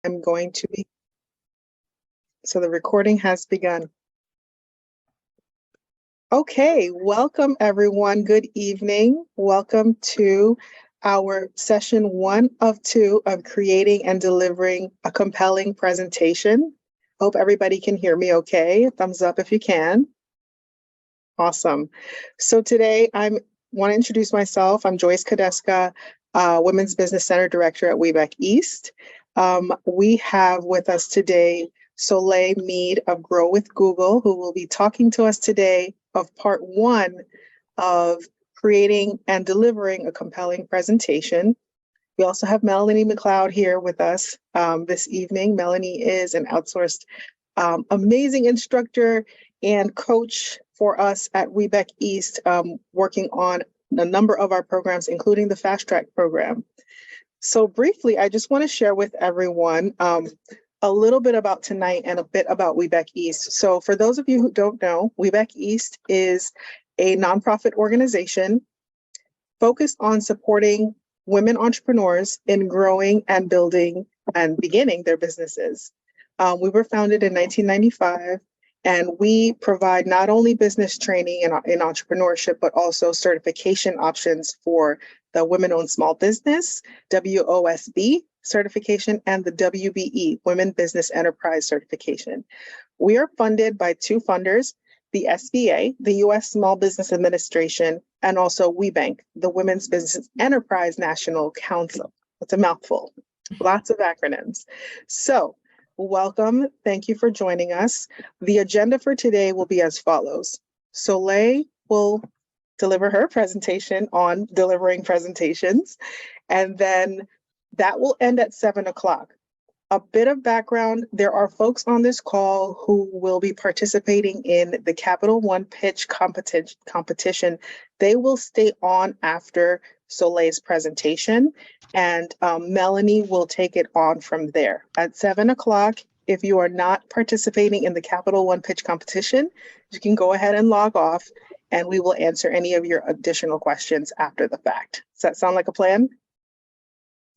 I'm going to be, so the recording has begun. Okay, welcome everyone. Good evening. Welcome to our session 1 of 2 of creating and delivering a compelling presentation. Hope everybody can hear me okay. Thumbs up if you can. Awesome. So today I want to introduce myself. I'm Joyce Kadeska, Women's Business Center Director at WeBack East. We have with us today Soleil Mead of Grow with Google, who will be talking to us today of part 1 of creating and delivering a compelling presentation. We also have Melanie McLeod here with us this evening. Melanie is an outsourced amazing instructor and coach for us at WeBack East, working on a number of our programs, including the Fast Track program. So briefly, I just want to share with everyone a little bit about tonight and a bit about WeBack East. So for those of you who don't know, WeBack East is a nonprofit organization focused on supporting women entrepreneurs in growing and building and beginning their businesses. We were founded in 1995, and we provide not only business training in entrepreneurship, but also certification options for the Women-Owned Small Business, WOSB certification, and the WBE, Women Business Enterprise certification. We are funded by 2 funders, the SBA, the U.S. Small Business Administration, and also WeBank, the Women's Business Enterprise National Council. It's a mouthful, lots of acronyms. So, welcome. Thank you for joining us. The agenda for today will be as follows. Soleil will deliver her presentation on delivering presentations, and then that will end at 7 o'clock. A bit of background, there are folks on this call who will be participating in the Capital One pitch competition. They will stay on after Soleil's presentation, and Melanie will take it on from there. At 7 o'clock, if you are not participating in the Capital One pitch competition, you can go ahead and log off, and we will answer any of your additional questions after the fact. Does that sound like a plan?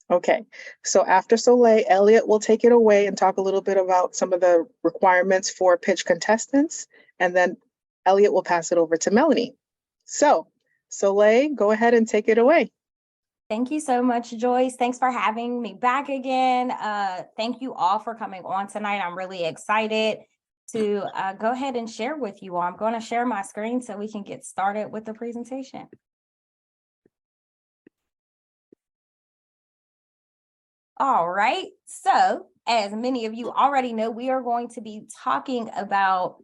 Okay, so after Soleil, Elliot will take it away and talk a little bit about some of the requirements for pitch contestants, and then Elliot will pass it over to Melanie. So, Soleil, go ahead and take it away. Thank you so much, Joyce. Thanks for having me back again. Thank you all for coming on tonight. I'm really excited to go ahead and share with you all. I'm going to share my screen so we can get started with the presentation. All right, so as many of you already know, we are going to be talking about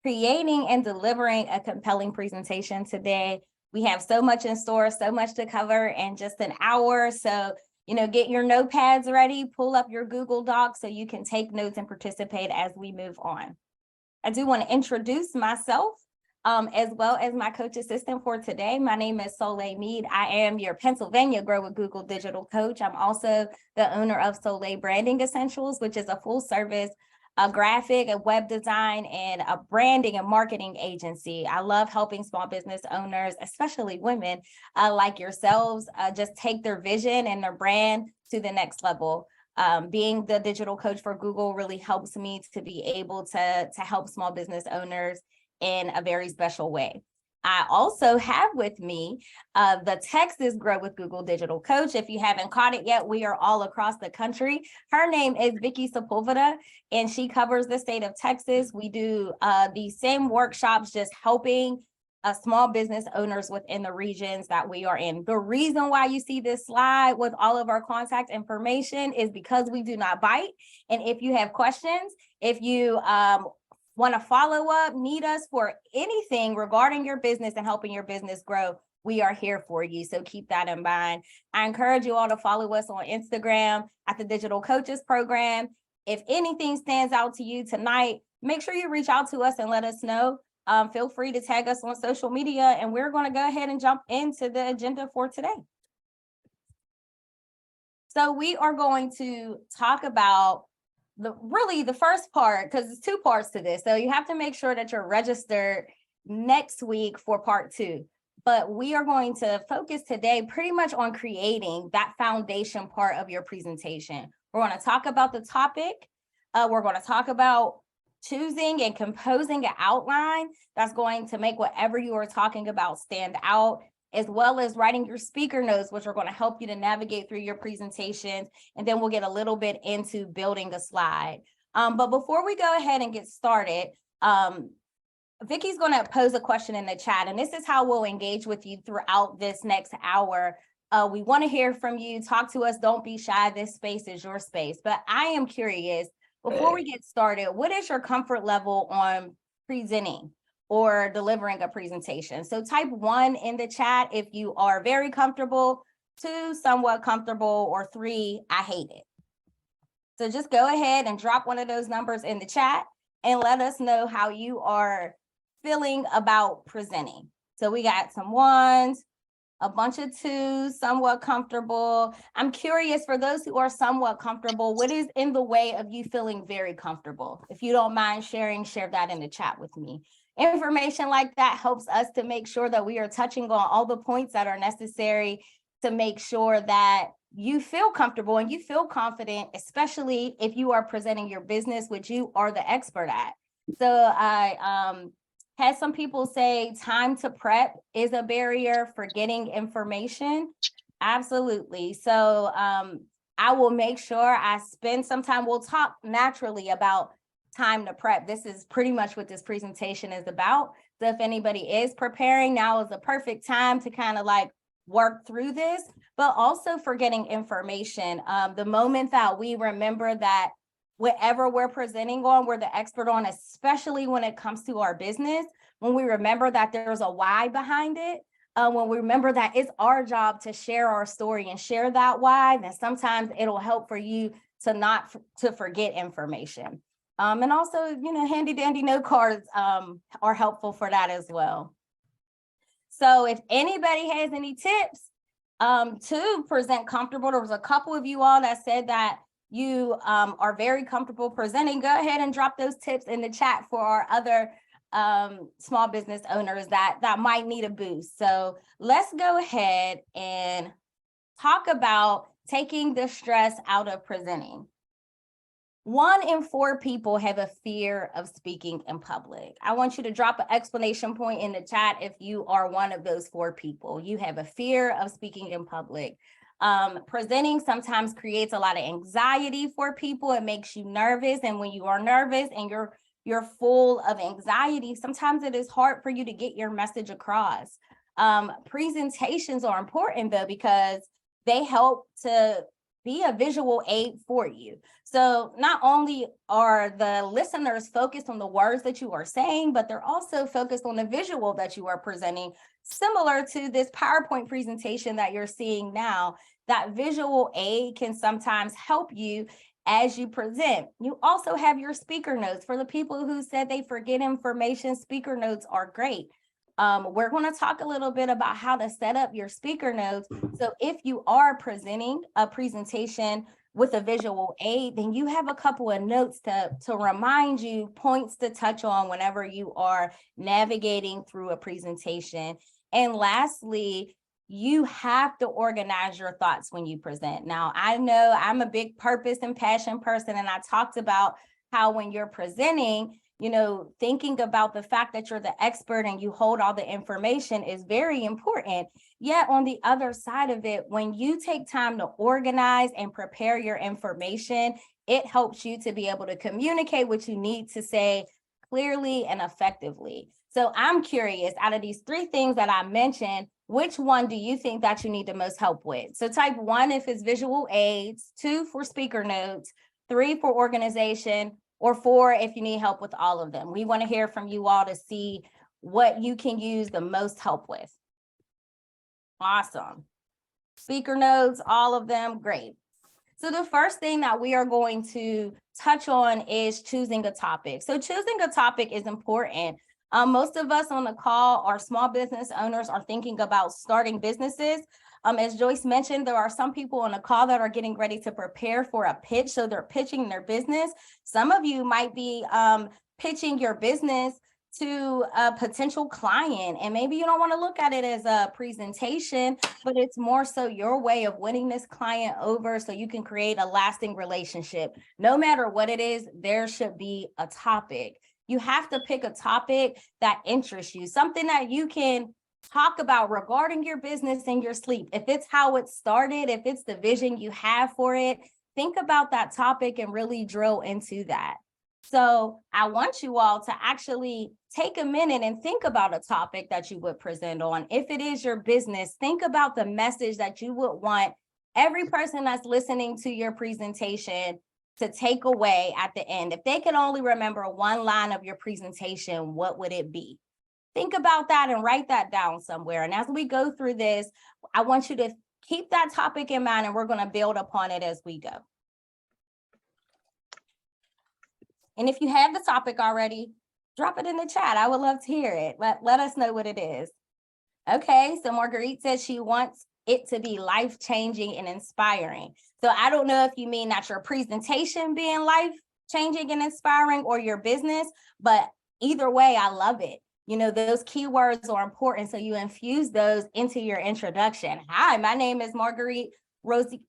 creating and delivering a compelling presentation today. We have so much in store, so much to cover in just an hour. So, get your notepads ready, pull up your Google Docs so you can take notes and participate as we move on. I do want to introduce myself as well as my coach assistant for today. My name is Soleil Mead. I am your Pennsylvania Grow with Google digital coach. I'm also the owner of Soleil Branding Essentials, which is a full service graphic, a web design, and a branding and marketing agency. I love helping small business owners, especially women like yourselves, just take their vision and their brand to the next level. Being the digital coach for Google really helps me to be able to help small business owners in a very special way. I also have with me the Texas Grow with Google digital coach. If you haven't caught it yet, we are all across the country. Her name is Vicky Sepulveda, and she covers the state of Texas. We do the same workshops, just helping small business owners within the regions that we are in. The reason why you see this slide with all of our contact information is because we do not bite. And if you have questions, if you want to follow up, need us for anything regarding your business and helping your business grow, we are here for you. So keep that in mind. I encourage you all to follow us on Instagram at the Digital Coaches Program. If anything stands out to you tonight, make sure you reach out to us and let us know. Feel free to tag us on social media, and we're going to go ahead and jump into the agenda for today. So we are going to talk about the first part, because it's 2 parts to this. So you have to make sure that you're registered next week for part 2. But we are going to focus today pretty much on creating that foundation part of your presentation. We're going to talk about the topic. We're going to talk about choosing and composing an outline that's going to make whatever you are talking about stand out, as well as writing your speaker notes, which are going to help you to navigate through your presentations. And then we'll get a little bit into building a slide. But before we go ahead and get started, Vicky's going to pose a question in the chat, and this is how we'll engage with you throughout this next hour. We want to hear from you. Talk to us. Don't be shy. This space is your space. But I am curious, before we get started, what is your comfort level on presenting or delivering a presentation? So type 1 in the chat if you are very comfortable, 2, somewhat comfortable, or 3, I hate it. So just go ahead and drop one of those numbers in the chat and let us know how you are feeling about presenting. So we got some 1s, a bunch of 2s, somewhat comfortable. I'm curious, for those who are somewhat comfortable, what is in the way of you feeling very comfortable? If you don't mind sharing, share that in the chat with me. Information like that helps us to make sure that we are touching on all the points that are necessary to make sure that you feel comfortable and you feel confident, especially if you are presenting your business, which you are the expert at. So I had some people say time to prep is a barrier for getting information. Absolutely. So I will make sure I spend some time. We'll talk naturally about time to prep. This is pretty much what this presentation is about. So if anybody is preparing, now is the perfect time to kind of like work through this, but also for getting information. The moment that we remember that whatever we're presenting on, we're the expert on, especially when it comes to our business, when we remember that there's a why behind it, when we remember that it's our job to share our story and share that why, then sometimes it'll help for you to not to forget information. And also, you know, handy dandy note cards are helpful for that as well. So if anybody has any tips to present comfortable, there was a couple of you all that said that you are very comfortable presenting. Go ahead and drop those tips in the chat for our other small business owners that might need a boost. So let's go ahead and talk about taking the stress out of presenting. 1 in 4 people have a fear of speaking in public. I want you to drop an exclamation point in the chat if you are one of those 4 people. You have a fear of speaking in public. Presenting sometimes creates a lot of anxiety for people. It makes you nervous. And when you are nervous and you're full of anxiety, sometimes it is hard for you to get your message across. Presentations are important though, because they help to be a visual aid for you. So not only are the listeners focused on the words that you are saying, but they're also focused on the visual that you are presenting, similar to this PowerPoint presentation that you're seeing now. That visual aid can sometimes help you as you present. You also have your speaker notes. For the people who said they forget information, speaker notes are great. We're going to talk a little bit about how to set up your speaker notes. So if you are presenting a presentation with a visual aid, then you have a couple of notes to remind you, points to touch on whenever you are navigating through a presentation. And lastly, you have to organize your thoughts when you present. Now, I know I'm a big purpose and passion person, and I talked about how when you're presenting, you know, thinking about the fact that you're the expert and you hold all the information is very important. Yet on the other side of it, when you take time to organize and prepare your information, it helps you to be able to communicate what you need to say clearly and effectively. So I'm curious, out of these 3 things that I mentioned, which one do you think that you need the most help with? So type 1 if it's visual aids, 2 for speaker notes, 3 for organization, or 4 if you need help with all of them. We want to hear from you all to see what you can use the most help with. Awesome. Speaker notes, all of them, great. So the first thing that we are going to touch on is choosing a topic. So choosing a topic is important. Most of us on the call are small business owners, are thinking about starting businesses. As Joyce mentioned, there are some people on the call that are getting ready to prepare for a pitch. So they're pitching their business. Some of you might be pitching your business to a potential client. And maybe you don't want to look at it as a presentation, but it's more so your way of winning this client over so you can create a lasting relationship. No matter what it is, there should be a topic. You have to pick a topic that interests you, something that you can talk about regarding your business and your sleep. If it's how it started, if it's the vision you have for it, think about that topic and really drill into that. So I want you all to actually take a minute and think about a topic that you would present on. If it is your business, think about the message that you would want every person that's listening to your presentation to take away at the end. If they could only remember one line of your presentation, what would it be? Think about that and write that down somewhere. And as we go through this, I want you to keep that topic in mind, and we're going to build upon it as we go. And if you have the topic already, drop it in the chat. I would love to hear it. Let us know what it is. Okay, so Marguerite says she wants it to be life-changing and inspiring. So I don't know if you mean that your presentation being life-changing and inspiring or your business, but either way, I love it. You know, those keywords are important, so you infuse those into your introduction. Hi, my name is Marguerite Rosania,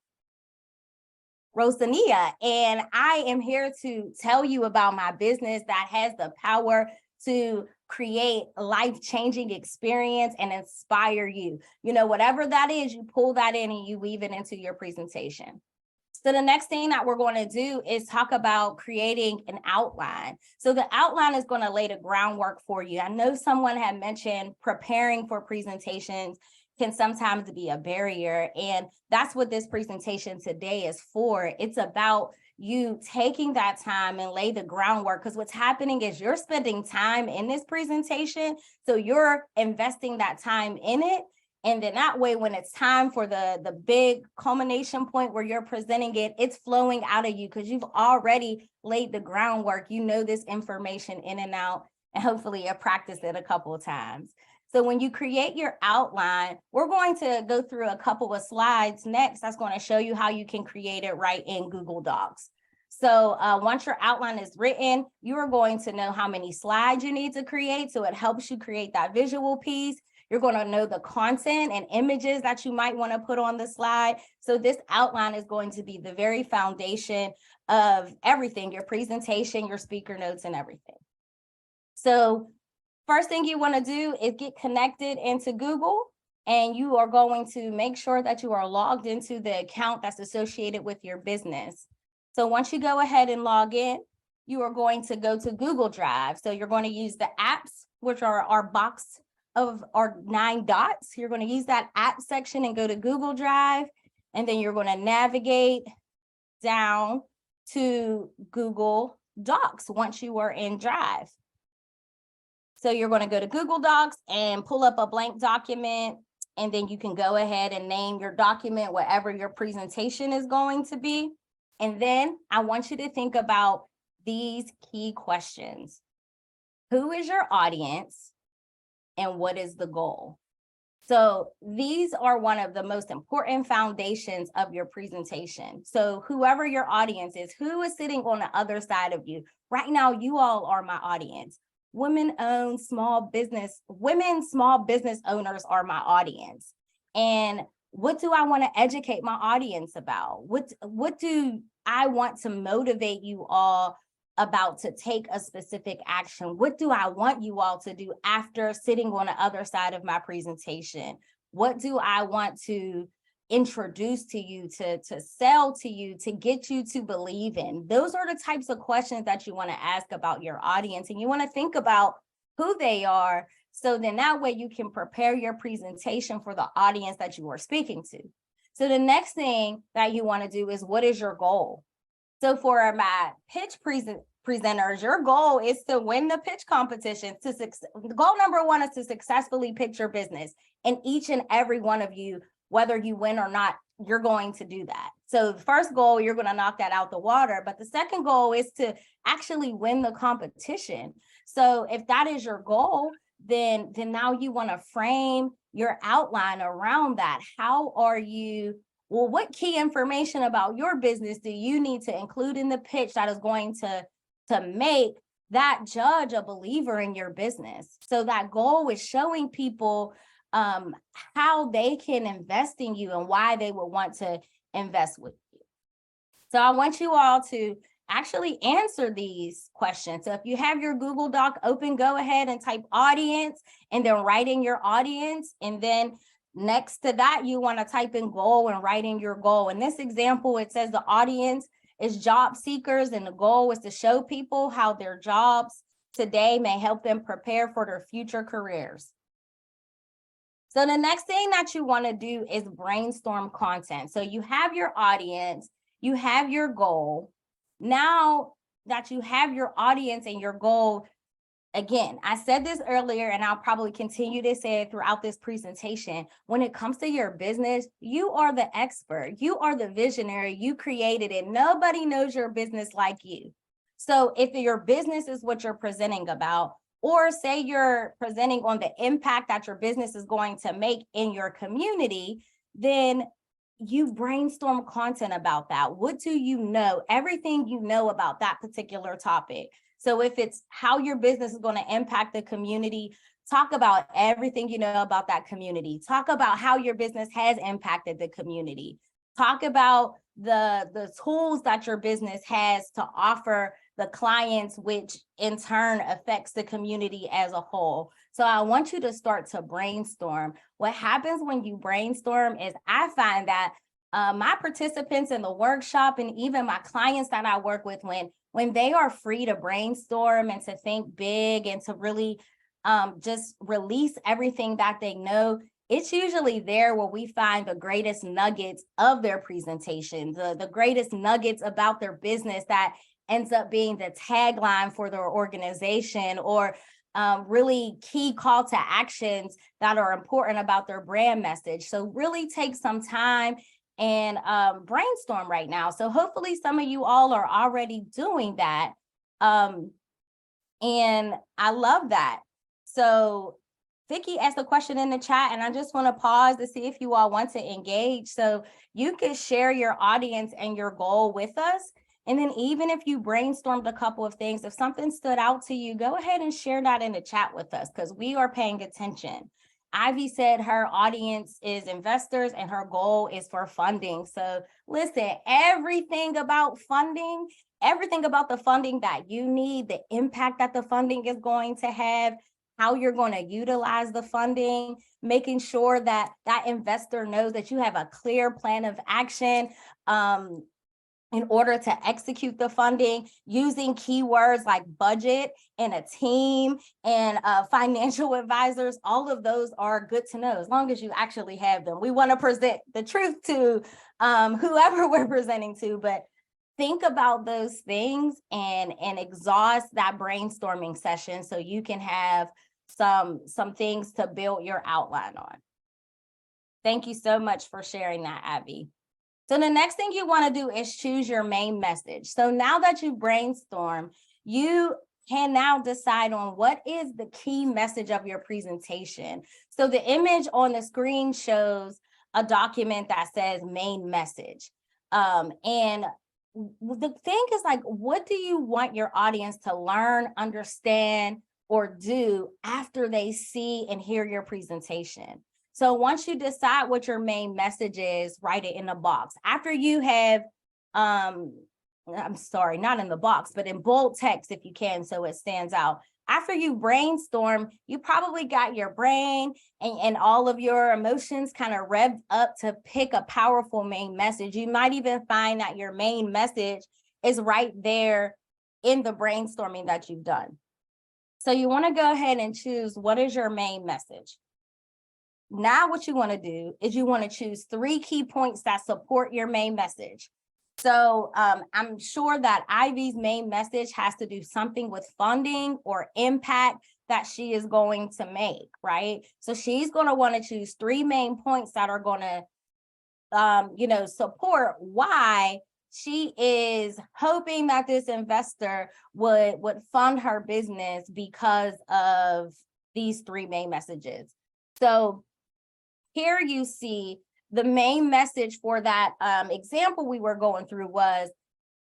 and I am here to tell you about my business that has the power to create life-changing experience and inspire you. You know, whatever that is, you pull that in and you weave it into your presentation. So the next thing that we're going to do is talk about creating an outline. So the outline is going to lay the groundwork for you. I know someone had mentioned preparing for presentations can sometimes be a barrier. And that's what this presentation today is for. It's about you taking that time and lay the groundwork, because what's happening is you're spending time in this presentation. So you're investing that time in it. And then that way, when it's time for the big culmination point where you're presenting it, it's flowing out of you because you've already laid the groundwork. You know this information in and out, and hopefully you've practiced it a couple of times. So when you create your outline, we're going to go through a couple of slides next. That's going to show you how you can create it right in Google Docs. So once your outline is written, you are going to know how many slides you need to create. So it helps you create that visual piece. You're going to know the content and images that you might want to put on the slide. So this outline is going to be the very foundation of everything, your presentation, your speaker notes, and everything. So first thing you want to do is get connected into Google, and you are going to make sure that you are logged into the account that's associated with your business. So once you go ahead and log in, you are going to go to Google Drive. So you're going to use the apps, which are our box of our 9 dots. You're going to use that app section and go to Google Drive, and then you're going to navigate down to Google Docs once you are in Drive. So you're going to go to Google Docs and pull up a blank document, and then you can go ahead and name your document whatever your presentation is going to be. And then I want you to think about these key questions. Who is your audience, and what is the goal? So these are one of the most important foundations of your presentation. So whoever your audience is, who is sitting on the other side of you? Right now, you all are my audience. Women small business owners are my audience. And what do I want to educate my audience about? What do I want to motivate you all about to take a specific action? What do I want you all to do after sitting on the other side of my presentation? What do I want to introduce to you, to sell to you, to get you to believe in? Those are the types of questions that you want to ask about your audience, and you want to think about who they are. So then that way you can prepare your presentation for the audience that you are speaking to. So the next thing that you want to do is, what is your goal? So for my pitch presenters, your goal is to win the pitch competition. Goal number 1 is to successfully pitch your business. And each and every one of you, whether you win or not, you're going to do that. So the first goal, you're going to knock that out the water. But the second goal is to actually win the competition. So if that is your goal, then now you want to frame your outline around that. How are you? Well, what key information about your business do you need to include in the pitch that is going to make that judge a believer in your business. So that goal is showing people how they can invest in you and why they would want to invest with you. So I want you all to actually answer these questions. So if you have your Google Doc open, go ahead and type audience and then write in your audience. And then next to that, you want to type in goal and write in your goal. In this example, it says the audience is job seekers, and the goal is to show people how their jobs today may help them prepare for their future careers. So the next thing that you want to do is brainstorm content. So you have your audience, you have your goal. Now that you have your audience and your goal, again, I said this earlier, and I'll probably continue to say it throughout this presentation. When it comes to your business, you are the expert. You are the visionary. You created it. Nobody knows your business like you. So if your business is what you're presenting about, or say you're presenting on the impact that your business is going to make in your community, then you brainstorm content about that. What do you know? Everything you know about that particular topic. So if it's how your business is going to impact the community, talk about everything you know about that community. Talk about how your business has impacted the community. Talk about the tools that your business has to offer the clients, which in turn affects the community as a whole. So I want you to start to brainstorm. What happens when you brainstorm is I find that my participants in the workshop and even my clients that I work with, when they are free to brainstorm and to think big and to really just release everything that they know, it's usually there where we find the greatest nuggets of their presentation, the greatest nuggets about their business that ends up being the tagline for their organization, or really key call to actions that are important about their brand message. So really take some time and brainstorm right now. So hopefully some of you all are already doing that. And I love that. So Vicky asked a question in the chat, and I just want to pause to see if you all want to engage. So you can share your audience and your goal with us. And then even if you brainstormed a couple of things, if something stood out to you, go ahead and share that in the chat with us, because we are paying attention. Ivy said her audience is investors and her goal is for funding. So listen, everything about funding, everything about the funding that you need, the impact that the funding is going to have, how you're going to utilize the funding, making sure that that investor knows that you have a clear plan of action in order to execute the funding, using keywords like budget and a team and financial advisors. All of those are good to know as long as you actually have them. We want to present the truth to whoever we're presenting to, but think about those things and exhaust that brainstorming session so you can have some things to build your outline on. Thank you so much for sharing that, Abby. So the next thing you want to do is choose your main message. So now that you brainstorm, you can now decide on what is the key message of your presentation. So the image on the screen shows a document that says main message. And the thing is, like, what do you want your audience to learn, understand, or do after they see and hear your presentation? So once you decide what your main message is, write it in a box. After you have, I'm sorry, not in the box, but in bold text if you can, so it stands out. After you brainstorm, you probably got your brain and all of your emotions kind of revved up to pick a powerful main message. You might even find that your main message is right there in the brainstorming that you've done. So you want to go ahead and choose what is your main message. Now what you want to do is you want to choose 3 key points that support your main message. So I'm sure that Ivy's main message has to do something with funding or impact that she is going to make, right? So she's going to want to choose 3 main points that are going to, support why she is hoping that this investor would fund her business because of these 3 main messages. So here you see the main message for that example we were going through was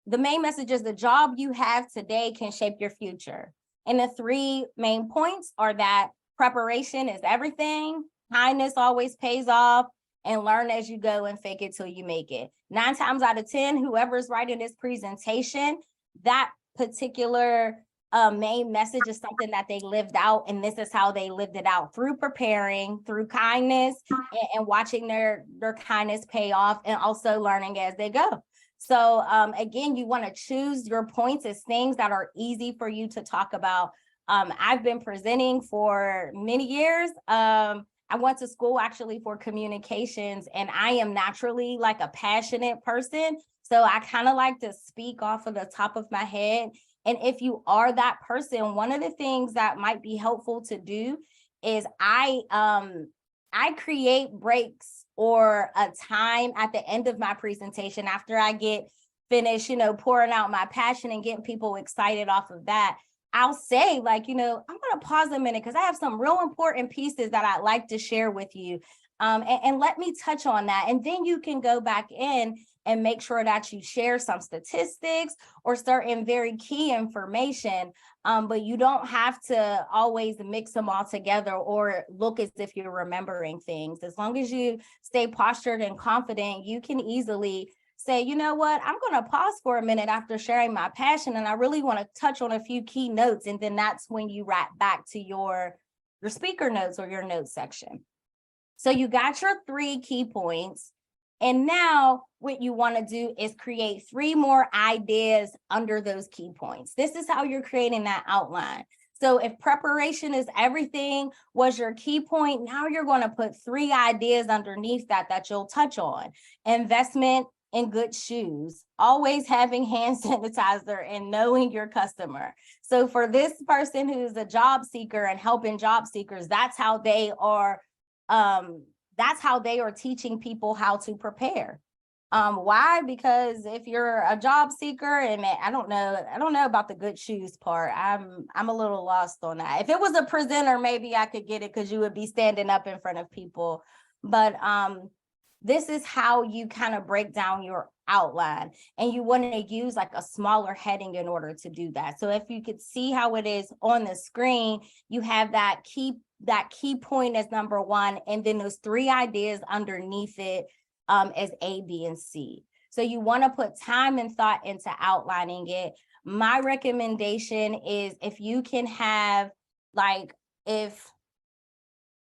the main message is the job you have today can shape your future. And the 3 main points are that preparation is everything, kindness always pays off, and learn as you go and fake it till you make it. 9 times out of 10, whoever's writing this presentation, that particular main message is something that they lived out, and this is how they lived it out, through preparing, through kindness, and watching their kindness pay off, and also learning as they go. So again, you want to choose your points as things that are easy for you to talk about. I've been presenting for many years. I went to school actually for communications, and I am naturally like a passionate person. So I kind of like to speak off of the top of my head. And if you are that person, one of the things that might be helpful to do is I create breaks or a time at the end of my presentation after I get finished, pouring out my passion and getting people excited off of that. I'll say, like, I'm going to pause a minute because I have some real important pieces that I'd like to share with you. And let me touch on that. And then you can go back in and make sure that you share some statistics or certain very key information. But you don't have to always mix them all together or look as if you're remembering things. As long as you stay postured and confident, you can easily say, you know what, I'm going to pause for a minute after sharing my passion, and I really want to touch on a few key notes. And then that's when you wrap back to your speaker notes or your notes section. So you got your 3 key points. And now what you want to do is create 3 more ideas under those key points. This is how you're creating that outline. So if preparation is everything was your key point, now you're going to put 3 ideas underneath that you'll touch on. Investment in good shoes, always having hand sanitizer, and knowing your customer. So for this person who's a job seeker and helping job seekers, that's how they are teaching people how to prepare. Why? Because if you're a job seeker, and I don't know about the good shoes part. I'm a little lost on that. If it was a presenter, maybe I could get it because you would be standing up in front of people. But this is how you kind of break down your outline, and you want to use like a smaller heading in order to do that. So if you could see how it is on the screen, you have that key point as number 1, and then those 3 ideas underneath it as A, B, and C. So you want to put time and thought into outlining it. My recommendation is, if you can have, like, if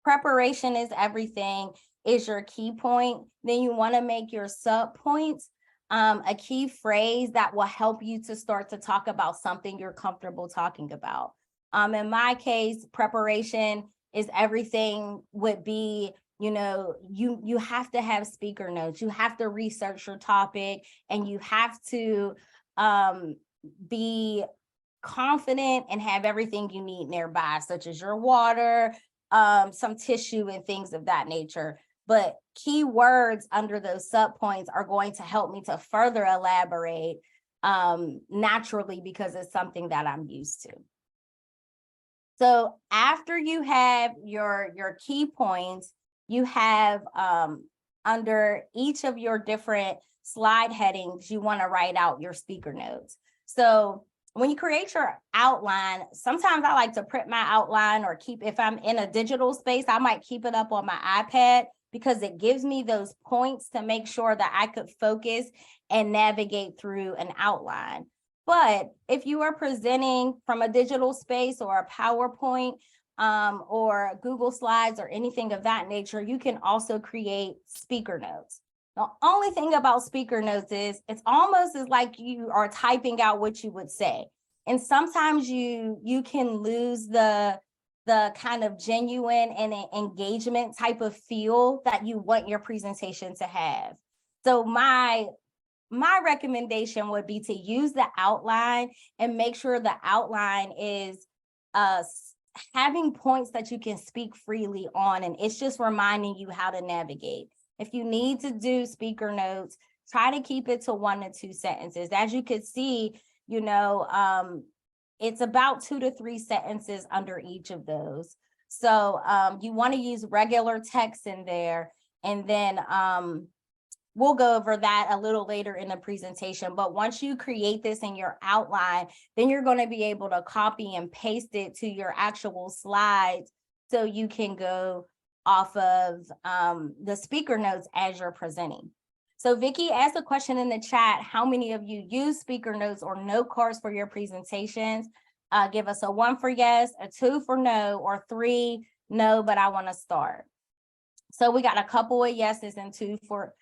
preparation is everything is your key point, then you want to make your sub points a key phrase that will help you to start to talk about something you're comfortable talking about. In my case, preparation is everything would be, you have to have speaker notes, you have to research your topic, and you have to be confident and have everything you need nearby, such as your water, some tissue, and things of that nature. But key words under those subpoints are going to help me to further elaborate naturally, because it's something that I'm used to. So after you have your key points, you have under each of your different slide headings, you want to write out your speaker notes. So when you create your outline, sometimes I like to print my outline, or if I'm in a digital space, I might keep it up on my iPad, because it gives me those points to make sure that I could focus and navigate through an outline. But if you are presenting from a digital space or a PowerPoint or Google Slides or anything of that nature, you can also create speaker notes. The only thing about speaker notes is it's almost as like you are typing out what you would say. And sometimes you can lose the kind of genuine and engagement type of feel that you want your presentation to have. So my recommendation would be to use the outline and make sure the outline is having points that you can speak freely on, and it's just reminding you how to navigate. If you need to do speaker notes, try to keep it to 1 to 2 sentences. As you can see, it's about 2 to 3 sentences under each of those. So you want to use regular text in there. And then we'll go over that a little later in the presentation. But once you create this in your outline, then you're going to be able to copy and paste it to your actual slides so you can go off of the speaker notes as you're presenting. So Vicky asked a question in the chat, how many of you use speaker notes or note cards for your presentations? Give us a 1 for yes, a 2 for no, or 3, no, but I want to start. So we got a couple of yeses and 2 for,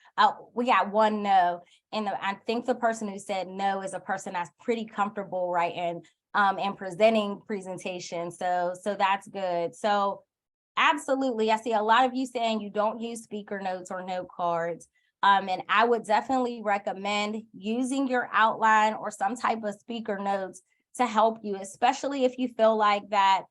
we got 1 no. And I think the person who said no is a person that's pretty comfortable, right, and presenting presentations. So that's good. So absolutely, I see a lot of you saying you don't use speaker notes or note cards. And I would definitely recommend using your outline or some type of speaker notes to help you, especially if you feel like that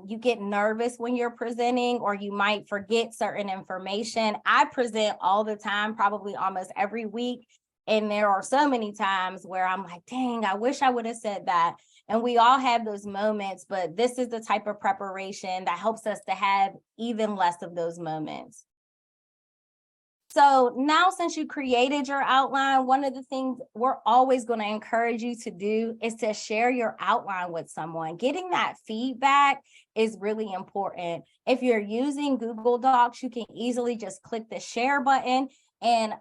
you get nervous when you're presenting, or you might forget certain information. I present all the time, probably almost every week. And there are so many times where I'm like, dang, I wish I would have said that. And we all have those moments, but this is the type of preparation that helps us to have even less of those moments. So now, since you created your outline, one of the things we're always going to encourage you to do is to share your outline with someone. Getting that feedback is really important. If you're using Google Docs, you can easily just click the share button and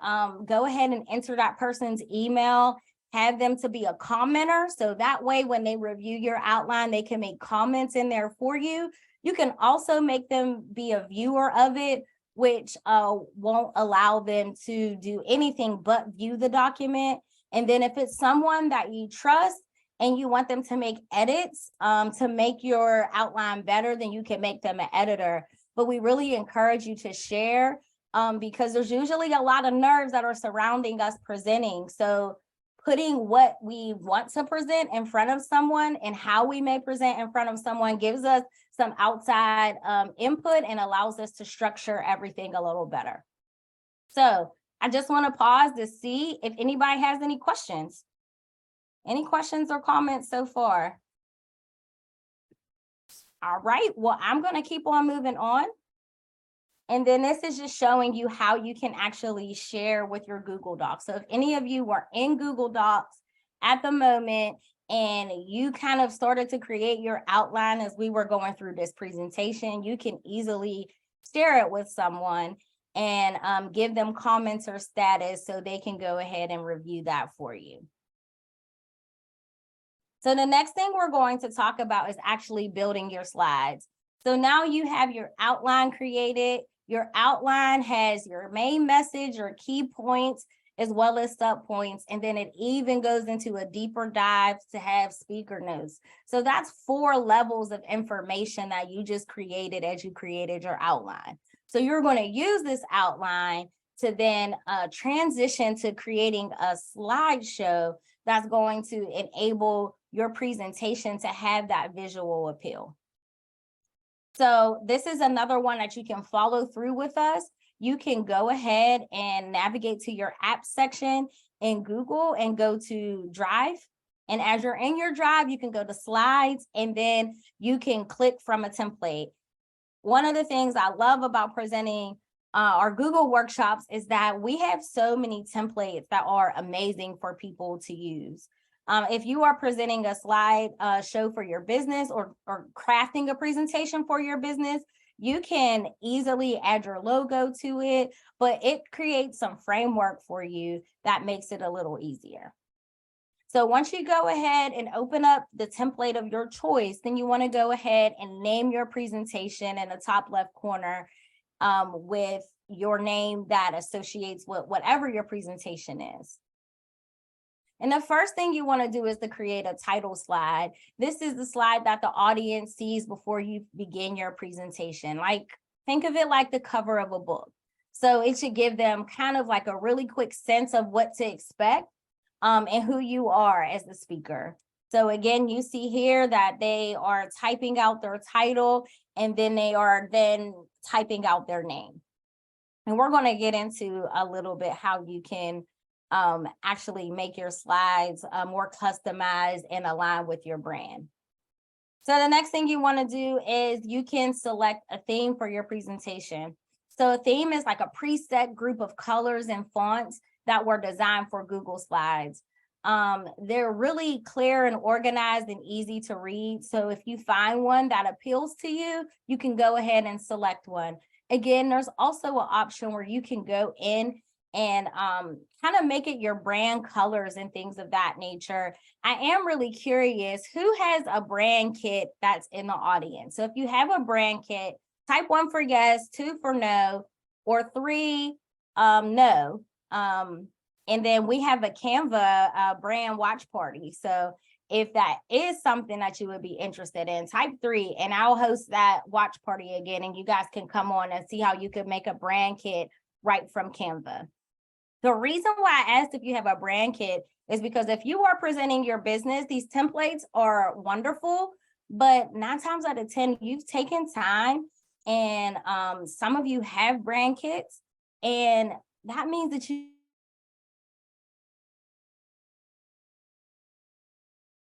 go ahead and enter that person's email, have them to be a commenter. So that way, when they review your outline, they can make comments in there for you. You can also make them be a viewer of it, which won't allow them to do anything but view the document. And then if it's someone that you trust and you want them to make edits to make your outline better, then you can make them an editor. But we really encourage you to share because there's usually a lot of nerves that are surrounding us presenting. So putting what we want to present in front of someone and how we may present in front of someone gives us some outside input and allows us to structure everything a little better. So I just want to pause to see if anybody has any questions. Any questions or comments so far? All right, well, I'm going to keep on moving on. And then this is just showing you how you can actually share with your Google Docs. So if any of you were in Google Docs at the moment and you kind of started to create your outline as we were going through this presentation, you can easily share it with someone and give them comments or status so they can go ahead and review that for you. So the next thing we're going to talk about is actually building your slides. So now you have your outline created. Your outline has your main message, your key points, as well as sub points. And then it even goes into a deeper dive to have speaker notes. So that's 4 levels of information that you just created as you created your outline. So you're going to use this outline to then transition to creating a slideshow that's going to enable your presentation to have that visual appeal. So this is another one that you can follow through with us. You can go ahead and navigate to your app section in Google and go to Drive. And as you're in your Drive, you can go to Slides and then you can click from a template. One of the things I love about presenting our Google workshops is that we have so many templates that are amazing for people to use. If you are presenting a slide show for your business or crafting a presentation for your business, you can easily add your logo to it, but it creates some framework for you that makes it a little easier. So once you go ahead and open up the template of your choice, then you want to go ahead and name your presentation in the top left corner with your name that associates with whatever your presentation is. And the first thing you want to do is to create a title slide. This is the slide that the audience sees before you begin your presentation. Like, think of it like the cover of a book. So it should give them kind of like a really quick sense of what to expect and who you are as the speaker. So again, you see here that they are typing out their title and then they are then typing out their name. And we're going to get into a little bit how you can actually make your slides more customized and align with your brand. So the next thing you want to do is you can select a theme for your presentation. So a theme is like a preset group of colors and fonts that were designed for Google Slides. They're really clear and organized and easy to read. So if you find one that appeals to you, you can go ahead and select one. Again, there's also an option where you can go in and kind of make it your brand colors and things of that nature. I am really curious, who has a brand kit that's in the audience? So if you have a brand kit, type 1 for yes, 2 for no, or 3 no. And then we have a Canva brand watch party. So if that is something that you would be interested in, type 3 and I'll host that watch party again, and you guys can come on and see how you could make a brand kit right from Canva. The reason why I asked if you have a brand kit is because if you are presenting your business, these templates are wonderful, but 9 times out of 10, you've taken time, and some of you have brand kits, and that means that you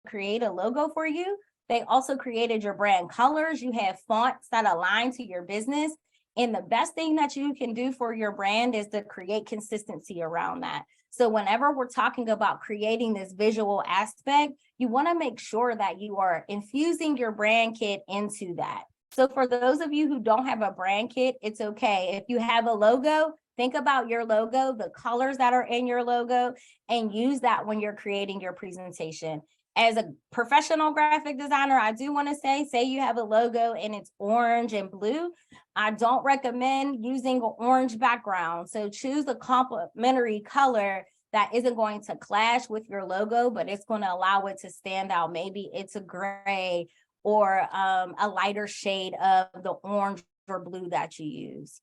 create a logo for you. They also created your brand colors. You have fonts that align to your business. And the best thing that you can do for your brand is to create consistency around that. So whenever we're talking about creating this visual aspect, you want to make sure that you are infusing your brand kit into that. So for those of you who don't have a brand kit, it's okay. If you have a logo, think about your logo, the colors that are in your logo, and use that when you're creating your presentation. As a professional graphic designer, I do want to say you have a logo and it's orange and blue. I don't recommend using an orange background. So choose a complementary color that isn't going to clash with your logo, but it's going to allow it to stand out. Maybe it's a gray or a lighter shade of the orange or blue that you use.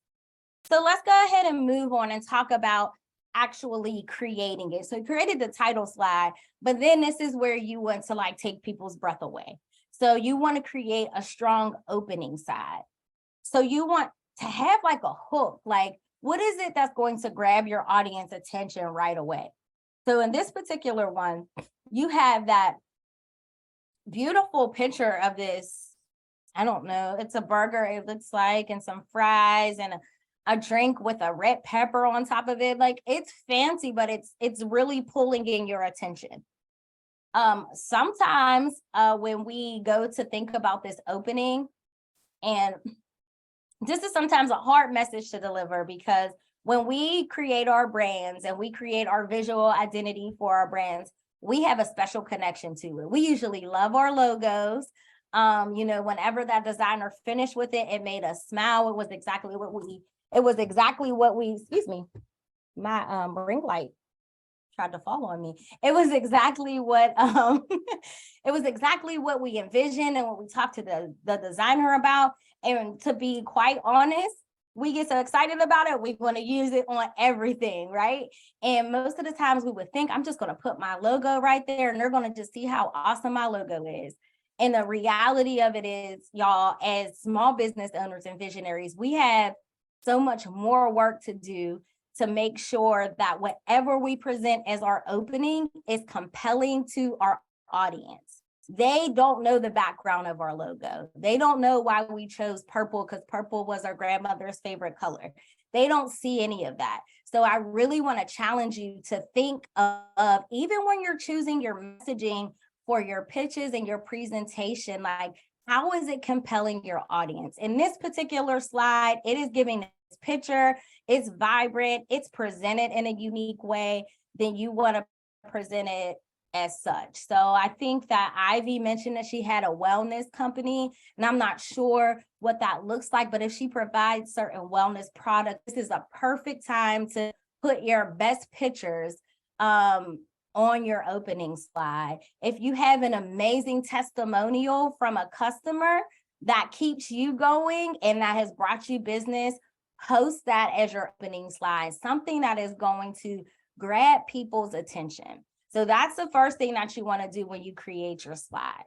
So let's go ahead and move on and talk about actually creating it. So you created the title slide, but then this is where you want to like take people's breath away. So you want to create a strong opening side. So you want to have like a hook, like what is it that's going to grab your audience attention right away? So in this particular one, you have that beautiful picture of this, I don't know, it's a burger, it looks like, and some fries and a drink with a red pepper on top of it. Like it's fancy, but it's really pulling in your attention. Sometimes when we go to think about this opening, and this is sometimes a hard message to deliver, because when we create our brands and we create our visual identity for our brands, we have a special connection to it. We usually love our logos. Whenever that designer finished with it, it made us smile. It was exactly what we, excuse me, my ring light tried to fall on me. It was exactly what it was exactly what we envisioned and what we talked to the designer about. And to be quite honest, we get so excited about it, we want to use it on everything, right? And most of the times we would think, I'm just going to put my logo right there and they're going to just see how awesome my logo is. And the reality of it is, y'all, as small business owners and visionaries, we have so much more work to do to make sure that whatever we present as our opening is compelling to our audience. They don't know the background of our logo. They don't know why we chose purple, because purple was our grandmother's favorite color. They don't see any of that. So I really want to challenge you to think of, even when you're choosing your messaging for your pitches and your presentation, like, how is it compelling your audience? In this particular slide, it is giving this picture, it's vibrant, it's presented in a unique way, then you want to present it as such. So I think that Ivy mentioned that she had a wellness company, and I'm not sure what that looks like, but if she provides certain wellness products, this is a perfect time to put your best pictures on your opening slide. If you have an amazing testimonial from a customer that keeps you going and that has brought you business, post that as your opening slide, something that is going to grab people's attention. So that's the first thing that you want to do when you create your slide.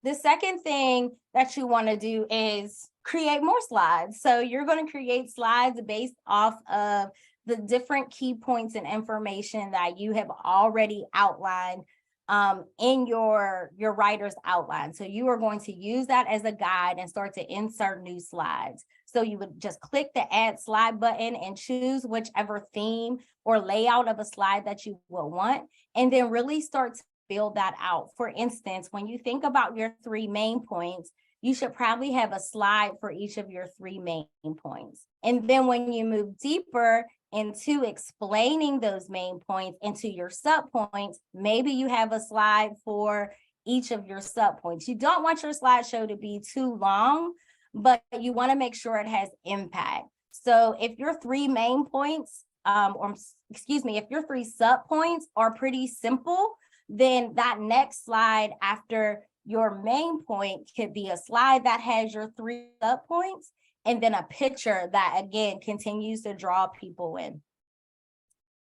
The second thing that you want to do is create more slides. So you're going to create slides based off of the different key points and information that you have already outlined in your writer's outline. So you are going to use that as a guide and start to insert new slides. So you would just click the add slide button and choose whichever theme or layout of a slide that you will want, and then really start to build that out. For instance, when you think about your 3 main points, you should probably have a slide for each of your 3 main points. And then when you move deeper into explaining those main points into your sub points, maybe you have a slide for each of your sub points. You don't want your slideshow to be too long, but you want to make sure it has impact. So if your 3 main points, if your 3 sub points are pretty simple, then that next slide after your main point could be a slide that has your 3 sub points, and then a picture that, again, continues to draw people in.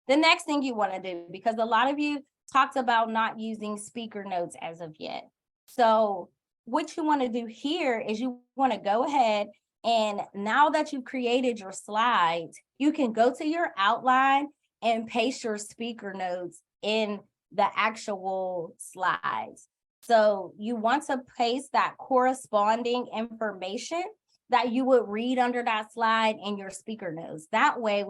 The next thing you want to do, because a lot of you talked about not using speaker notes as of yet. So what you want to do here is you want to go ahead, and now that you've created your slides, you can go to your outline and paste your speaker notes in the actual slides. So you want to paste that corresponding information that you would read under that slide in your speaker notes. That way,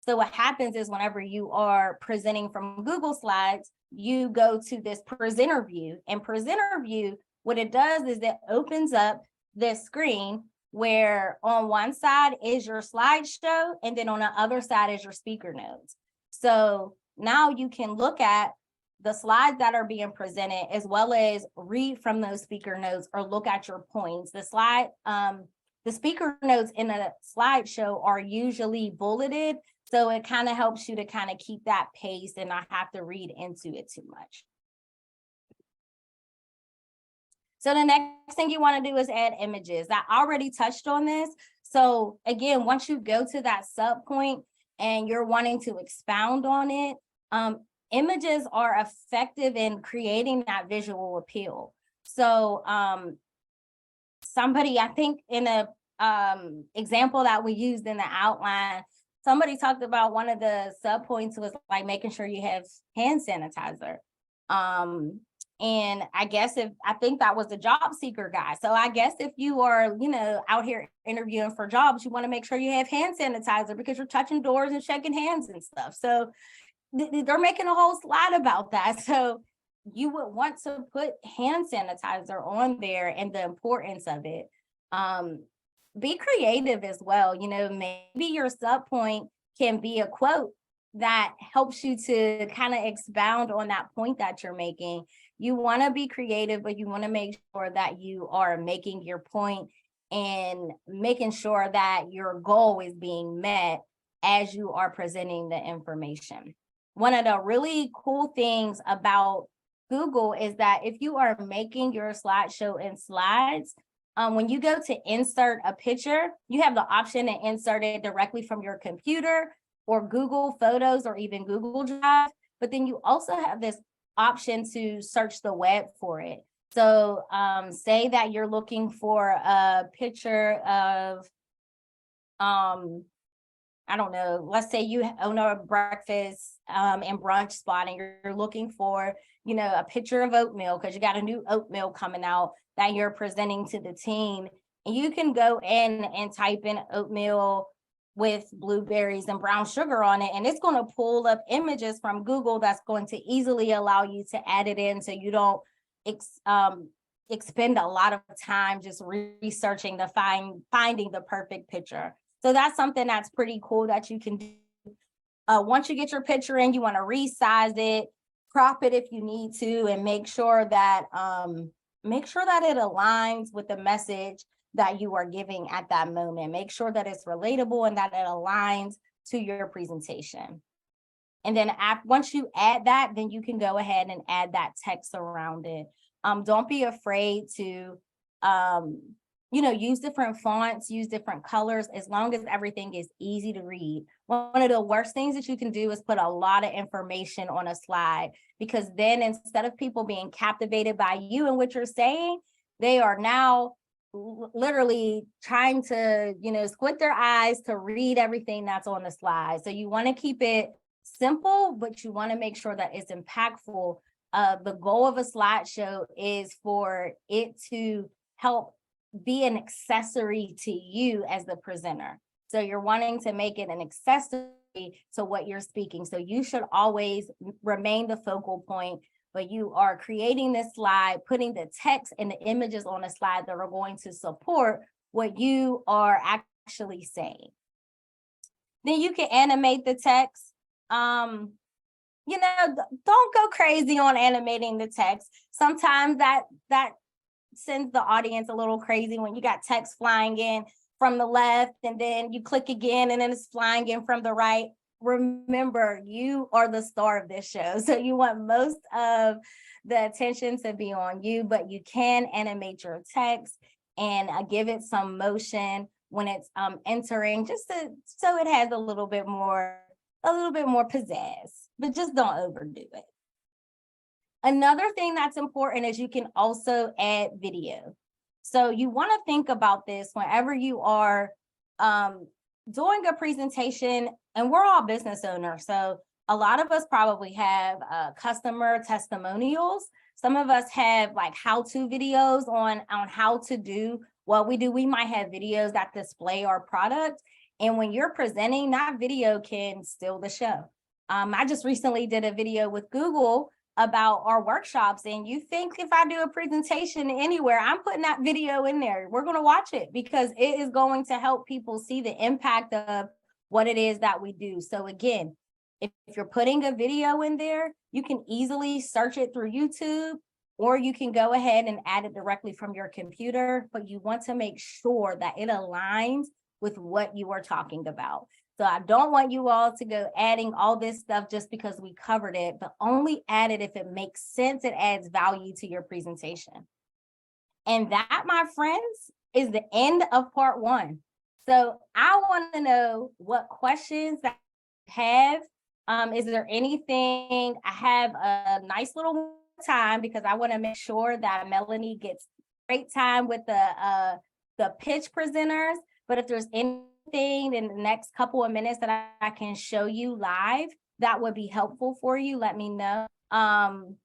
so what happens is whenever you are presenting from Google Slides, you go to this presenter view, and presenter view, what it does is it opens up this screen where on one side is your slideshow, and then on the other side is your speaker notes. So now you can look at the slides that are being presented, as well as read from those speaker notes or look at your points. The speaker notes in a slideshow are usually bulleted, so it kind of helps you to kind of keep that pace and not have to read into it too much. So the next thing you want to do is add images. I already touched on this. So again, once you go to that sub point and you're wanting to expound on it, images are effective in creating that visual appeal. So somebody, I think in a example that we used in the outline, somebody talked about one of the sub points was like making sure you have hand sanitizer. And I think that was the job seeker guy. So I guess if you are, out here interviewing for jobs, you want to make sure you have hand sanitizer because you're touching doors and shaking hands and stuff. So they're making a whole slide about that. So you would want to put hand sanitizer on there and the importance of it. Be creative as well. Maybe your sub point can be a quote that helps you to kind of expound on that point that you're making. You want to be creative, but you want to make sure that you are making your point and making sure that your goal is being met as you are presenting the information. One of the really cool things about Google is that if you are making your slideshow in slides, when you go to insert a picture, you have the option to insert it directly from your computer or Google Photos or even Google Drive. But then you also have this option to search the web for it. So say that you're looking for a picture of, I don't know, let's say you own a breakfast and brunch spot and you're looking for, a picture of oatmeal because you got a new oatmeal coming out that you're presenting to the team. And you can go in and type in oatmeal with blueberries and brown sugar on it, and it's going to pull up images from Google that's going to easily allow you to add it in so you don't expend a lot of time just researching finding the perfect picture. So that's something that's pretty cool that you can do. Once you get your picture in, you want to resize it, crop it if you need to, and make sure that it aligns with the message that you are giving at that moment. Make sure that it's relatable and that it aligns to your presentation. And then once you add that, then you can go ahead and add that text around it. Don't be afraid to use different fonts, use different colors, as long as everything is easy to read. One of the worst things that you can do is put a lot of information on a slide, because then instead of people being captivated by you and what you're saying, they are now literally trying to, squint their eyes to read everything that's on the slide. So you want to keep it simple, but you want to make sure that it's impactful the goal of a slideshow is for it to help be an accessory to you as the presenter. So you're wanting to make it an accessory to what you're speaking. So you should always remain the focal point, but you are creating this slide, putting the text and the images on a slide that are going to support what you are actually saying. Then you can animate the text. Don't go crazy on animating the text. Sometimes that sends the audience a little crazy when you got text flying in from the left and then you click again and then it's flying in from the right. Remember, you are the star of this show. So you want most of the attention to be on you, but you can animate your text and give it some motion when it's entering, so it has a little bit more pizzazz, but just don't overdo it. Another thing that's important is you can also add video. So you want to think about this whenever you are doing a presentation, and we're all business owners. So a lot of us probably have customer testimonials. Some of us have like how-to videos on how to do what we do. We might have videos that display our product. And when you're presenting, that video can steal the show. I just recently did a video with Google about our workshops, and you think if I do a presentation anywhere, I'm putting that video in there. We're going to watch it because it is going to help people see the impact of what it is that we do. So again, if you're putting a video in there, you can easily search it through YouTube, or you can go ahead and add it directly from your computer, but you want to make sure that it aligns with what you are talking about. So I don't want you all to go adding all this stuff just because we covered it, but only add it if it makes sense, it adds value to your presentation. And that, my friends, is the end of part one. So I want to know what questions that you have. Is there anything? I have a nice little time because I want to make sure that Melanie gets great time with the pitch presenters. But if there's anything in the next couple of minutes that I can show you live that would be helpful for you, let me know. And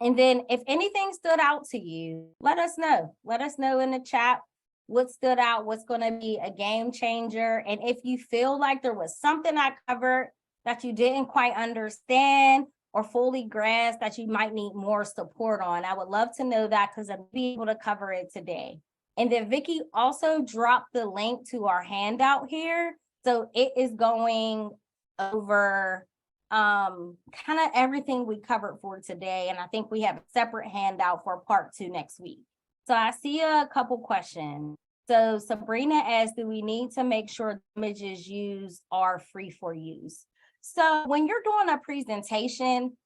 then if anything stood out to you, let us know. Let us know in the chat what stood out, what's going to be a game changer. And if you feel like there was something I covered that you didn't quite understand or fully grasp that you might need more support on, I would love to know that because I'll be able to cover it today. And then Vicky also dropped the link to our handout here. So it is going over kind of everything we covered for today. And I think we have a separate handout for part 2 next week. So I see a couple questions. So Sabrina asked, do we need to make sure the images used are free for use? So when you're doing a presentation,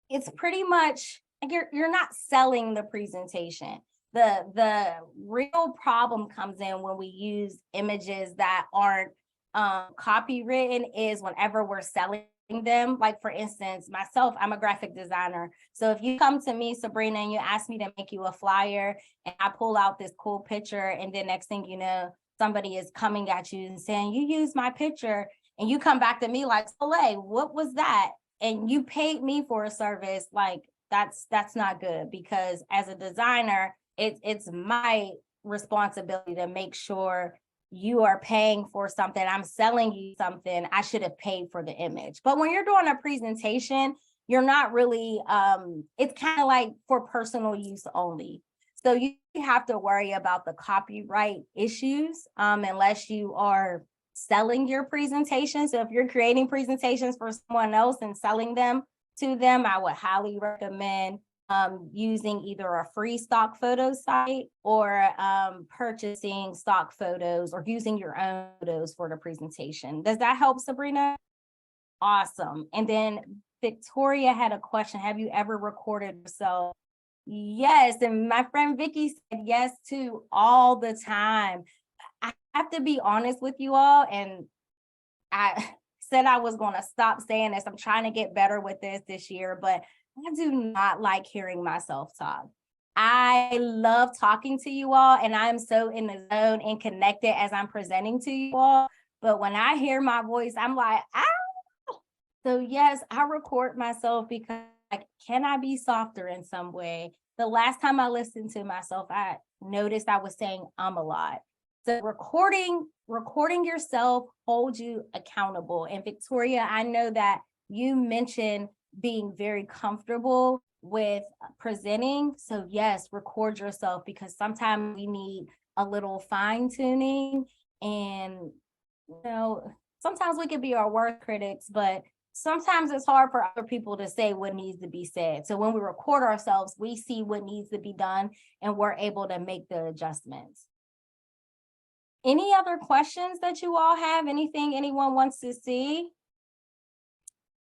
it's pretty much, you're not selling the presentation. The real problem comes in when we use images that aren't copywritten is whenever we're selling them. Like for instance, myself, I'm a graphic designer. So if you come to me, Sabrina, and you ask me to make you a flyer and I pull out this cool picture and then next thing you know, somebody is coming at you and saying, you used my picture, and you come back to me like, Soleil, what was that? And you paid me for a service, like that's not good, because as a designer, it's my responsibility to make sure you are paying for something. I'm selling you something. I should have paid for the image. But when you're doing a presentation, you're not really, it's kind of like for personal use only. So you have to worry about the copyright issues unless you are selling your presentation. So if you're creating presentations for someone else and selling them to them, I would highly recommend using either a free stock photo site or purchasing stock photos or using your own photos for the presentation. Does that help, Sabrina? Awesome. And then Victoria had a question. Have you ever recorded yourself? Yes. And my friend Vicky said yes too, all the time. I have to be honest with you all. And I said I was going to stop saying this. I'm trying to get better with this year, but I do not like hearing myself talk. I love talking to you all, and I'm so in the zone and connected as I'm presenting to you all. But when I hear my voice, I'm like, ah. So yes, I record myself because like, can I be softer in some way? The last time I listened to myself, I noticed I was saying a lot. So recording yourself holds you accountable. And Victoria, I know that you mentioned being very comfortable with presenting. So yes, record yourself, because sometimes we need a little fine tuning. And sometimes we can be our worst critics, but sometimes it's hard for other people to say what needs to be said. So when we record ourselves, we see what needs to be done and we're able to make the adjustments. Any other questions that you all have? Anything anyone wants to see?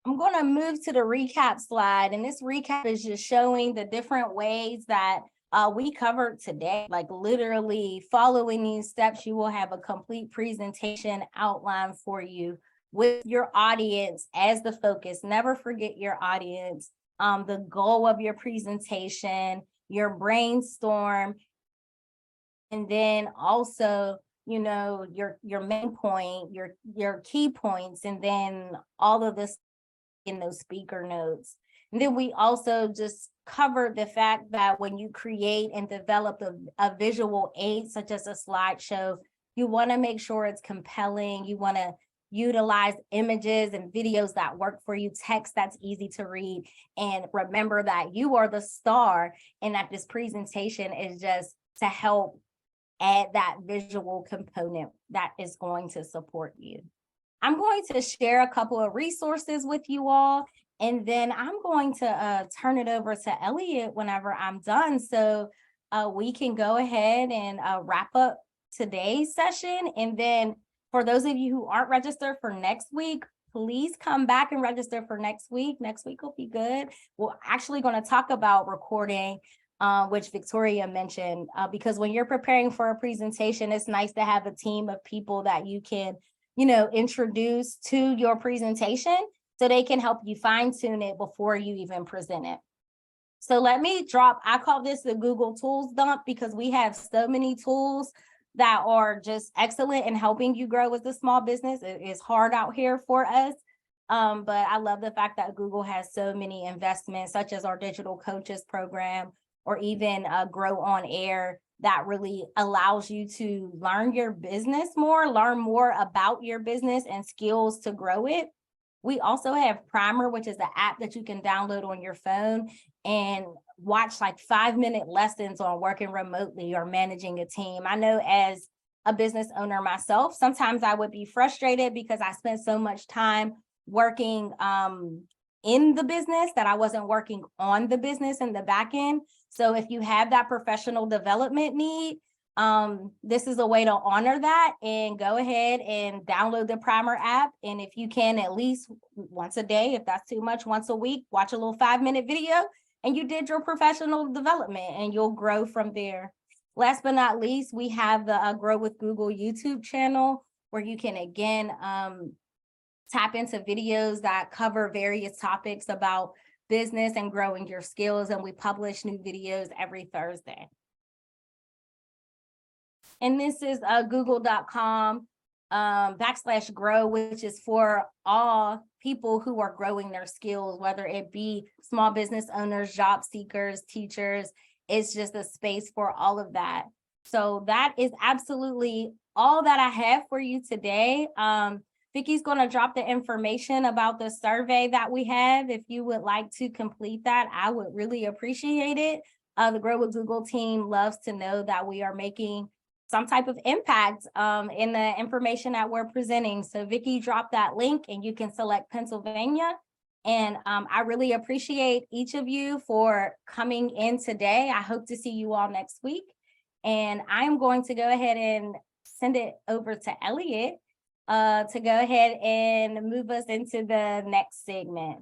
I'm going to move to the recap slide, and this recap is just showing the different ways that we covered today. Like literally following these steps, you will have a complete presentation outline for you with your audience as the focus. Never forget your audience, the goal of your presentation, your brainstorm, and then also your main point, your key points, and then all of this in those speaker notes. And then we also just covered the fact that when you create and develop a visual aid, such as a slideshow, you want to make sure it's compelling. You want to utilize images and videos that work for you, text that's easy to read, and remember that you are the star and that this presentation is just to help add that visual component that is going to support you. I'm going to share a couple of resources with you all, and then I'm going to turn it over to Elliot whenever I'm done, so we can go ahead and wrap up today's session. And then for those of you who aren't registered for next week, please come back and register for next week. Next week will be good. We're actually going to talk about recording, which Victoria mentioned, because when you're preparing for a presentation, it's nice to have a team of people that you can introduce to your presentation so they can help you fine tune it before you even present it. So let me I call this the Google Tools dump, because we have so many tools that are just excellent in helping you grow as a small business. It is hard out here for us. But I love the fact that Google has so many investments, such as our digital coaches program, or even Grow on Air, that really allows you to learn your business more, learn more about your business and skills to grow it. We also have Primer, which is an app that you can download on your phone and watch like 5-minute lessons on working remotely or managing a team. I know as a business owner myself, sometimes I would be frustrated because I spent so much time working in the business that I wasn't working on the business in the back end. So if you have that professional development need, this is a way to honor that, and go ahead and download the Primer app. And if you can, at least once a day, if that's too much, once a week, watch a little 5-minute video, and you did your professional development, and you'll grow from there. Last but not least, we have the Grow with Google YouTube channel, where you can again tap into videos that cover various topics about business and growing your skills. And we publish new videos every Thursday. And this is google.com /grow, which is for all people who are growing their skills, whether it be small business owners, job seekers, teachers. It's just a space for all of that. So that is absolutely all that I have for you today. Vicky's going to drop the information about the survey that we have. If you would like to complete that, I would really appreciate it. The Grow with Google team loves to know that we are making some type of impact in the information that we're presenting. So Vicky dropped that link, and you can select Pennsylvania. And I really appreciate each of you for coming in today. I hope to see you all next week. And I am going to go ahead and send it over to Elliot to go ahead and move us into the next segment.